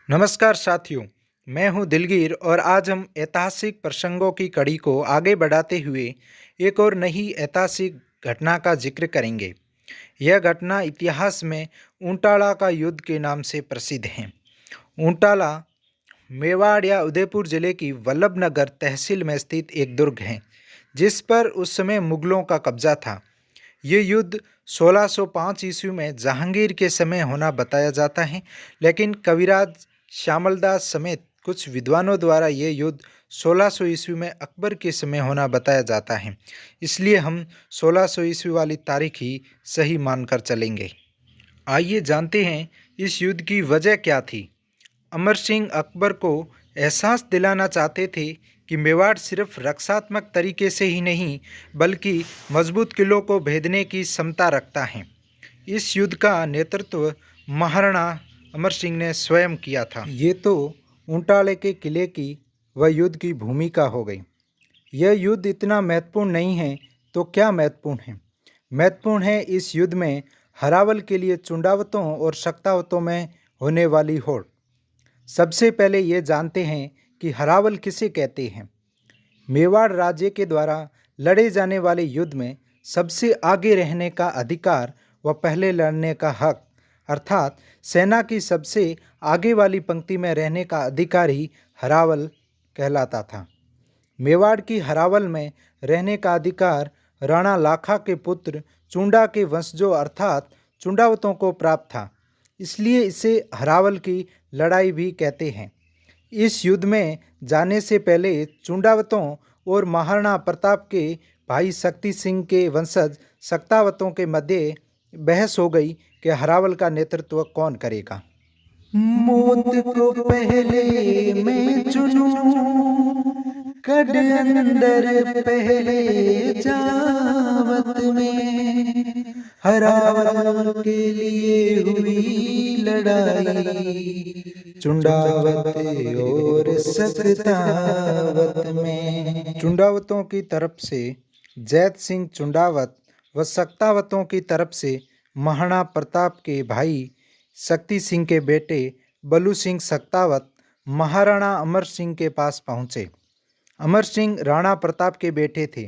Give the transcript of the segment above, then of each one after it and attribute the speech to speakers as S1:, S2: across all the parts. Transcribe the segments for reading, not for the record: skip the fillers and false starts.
S1: नमस्कार साथियों, मैं हूं दिलगीर और आज हम ऐतिहासिक प्रसंगों की कड़ी को आगे बढ़ाते हुए एक और नई ऐतिहासिक घटना का जिक्र करेंगे। यह घटना इतिहास में ऊंटाला का युद्ध के नाम से प्रसिद्ध है। ऊंटाला मेवाड़ या उदयपुर जिले की वल्लभनगर तहसील में स्थित एक दुर्ग है, जिस पर उस समय मुगलों का कब्जा था। ये युद्ध 1605 ईस्वी में जहांगीर के समय होना बताया जाता है, लेकिन कविराज श्यामलदास समेत कुछ विद्वानों द्वारा ये युद्ध 1600 ईस्वी में अकबर के समय होना बताया जाता है। इसलिए हम 1600 ईस्वी वाली तारीख ही सही मानकर चलेंगे। आइए जानते हैं इस युद्ध की वजह क्या थी। अमर सिंह अकबर को एहसास दिलाना चाहते थे कि मेवाड़ सिर्फ रक्षात्मक तरीके से ही नहीं बल्कि मजबूत किलों को भेदने की क्षमता रखता है। इस युद्ध का नेतृत्व महाराणा अमर सिंह ने स्वयं किया था। ये तो ऊंटाले के किले की व युद्ध की भूमिका हो गई। यह युद्ध इतना महत्वपूर्ण नहीं है तो क्या महत्वपूर्ण है? महत्वपूर्ण है इस युद्ध में हरावल के लिए चुंडावतों और शक्तावतों में होने वाली होड़। सबसे पहले ये जानते हैं कि हरावल किसे कहते हैं। मेवाड़ राज्य के द्वारा लड़े जाने वाले युद्ध में सबसे आगे रहने का अधिकार व पहले लड़ने का हक, अर्थात सेना की सबसे आगे वाली पंक्ति में रहने का अधिकार ही हरावल कहलाता था। मेवाड़ की हरावल में रहने का अधिकार राणा लाखा के पुत्र चुंडा के वंशजों अर्थात चुंडावतों को प्राप्त था, इसलिए इसे हरावल की लड़ाई भी कहते हैं। इस युद्ध में जाने से पहले चुंडावतों और महाराणा प्रताप के भाई शक्ति सिंह के वंशज शक्तावतों के मध्य बहस हो गई कि हरावल का नेतृत्व कौन करेगा।
S2: मौत को पहले मैं चुनूं, कड अंदर पहले जावत में, हरावल के लिए हुई लड़ाई, चुंडावत और सख्तावत में।
S1: चुंडावतों की तरफ से जैत सिंह चुंडावत व शक्तावतों की तरफ से महाराणा प्रताप के भाई शक्ति सिंह के बेटे बलू सिंह शक्तावत महाराणा अमर सिंह के पास पहुँचे। अमर सिंह राणा प्रताप के बेटे थे।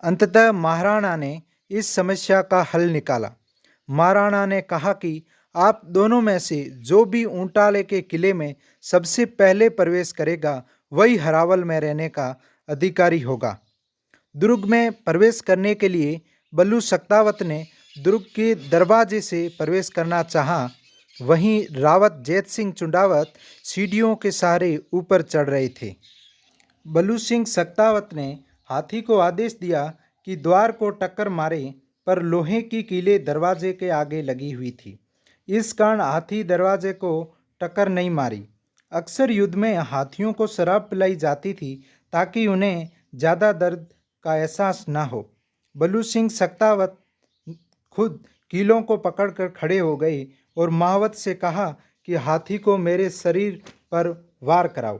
S1: अंततः महाराणा ने इस समस्या का हल निकाला। महाराणा ने कहा कि आप दोनों में से जो भी ऊंटाले के किले में सबसे पहले प्रवेश करेगा वही हरावल में रहने का अधिकारी होगा। दुर्ग में प्रवेश करने के लिए बल्लू शक्तावत ने दुर्ग के दरवाजे से प्रवेश करना चाहा। वहीं रावत जैत सिंह चुंडावत सीढ़ियों के सहारे ऊपर चढ़ रहे थे। बलू सिंह शक्तावत ने हाथी को आदेश दिया कि द्वार को टक्कर मारे, पर लोहे की कीलें दरवाजे के आगे लगी हुई थी। इस कारण हाथी दरवाजे को टक्कर नहीं मारी। अक्सर युद्ध में हाथियों को शराब पिलाई जाती थी ताकि उन्हें ज़्यादा दर्द का एहसास ना हो। बलू सिंह शक्तावत खुद कीलों को पकड़कर खड़े हो गए और महावत से कहा कि हाथी को मेरे शरीर पर वार कराओ।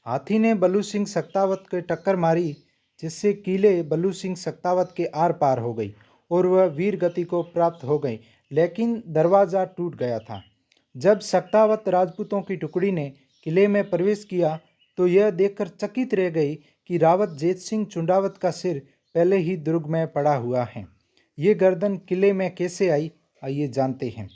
S1: हाथी ने बलू सिंह शक्तावत के टक्कर मारी, जिससे कीले बलू सिंह शक्तावत के आर पार हो गई और वह वीर गति को प्राप्त हो गई, लेकिन दरवाज़ा टूट गया था। जब शक्तावत राजपूतों की टुकड़ी ने किले में प्रवेश किया तो यह देखकर चकित रह गई कि रावत जैत सिंह चुंडावत का सिर पहले ही दुर्ग में पड़ा हुआ है। ये गर्दन किले में कैसे आई, आइए जानते हैं।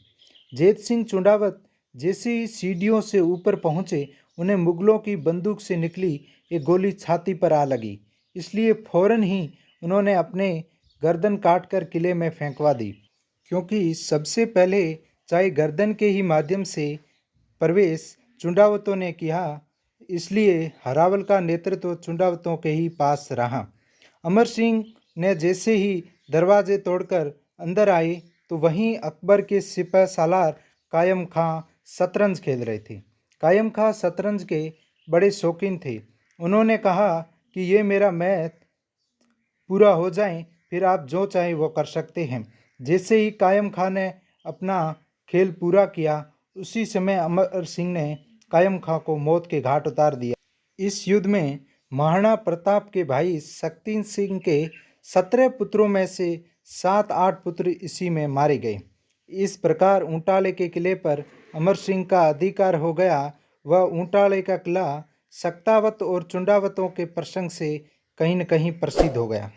S1: जैत सिंह चुंडावत जैसे ही सीढ़ियों से ऊपर पहुँचे, उन्हें मुगलों की बंदूक से निकली एक गोली छाती पर आ लगी, इसलिए फौरन ही उन्होंने अपने गर्दन काटकर किले में फेंकवा दी। क्योंकि सबसे पहले चाहे गर्दन के ही माध्यम से प्रवेश चुंडावतों ने किया, इसलिए हरावल का नेतृत्व चुंडावतों के ही पास रहा। अमर सिंह ने जैसे ही दरवाजे तोड़कर अंदर आए तो वहीं अकबर के सिपह सालार कायम खां शतरंज खेल रहे थे। कायम खां शतरंज के बड़े शौकीन थे। उन्होंने कहा कि ये मेरा मैच पूरा हो जाए फिर आप जो चाहें वो कर सकते हैं। जैसे ही कायम खां ने अपना खेल पूरा किया, उसी समय अमर सिंह ने कायम खां को मौत के घाट उतार दिया। इस युद्ध में महाराणा प्रताप के भाई शक्ति सिंह के 17 पुत्रों में से 7-8 पुत्र इसी में मारे गए। इस प्रकार ऊंटाले के किले पर अमर सिंह का अधिकार हो गया। वह ऊंटाले का किला सक्तावत और चुंडावतों के प्रसंग से कहीं न कहीं प्रसिद्ध हो गया।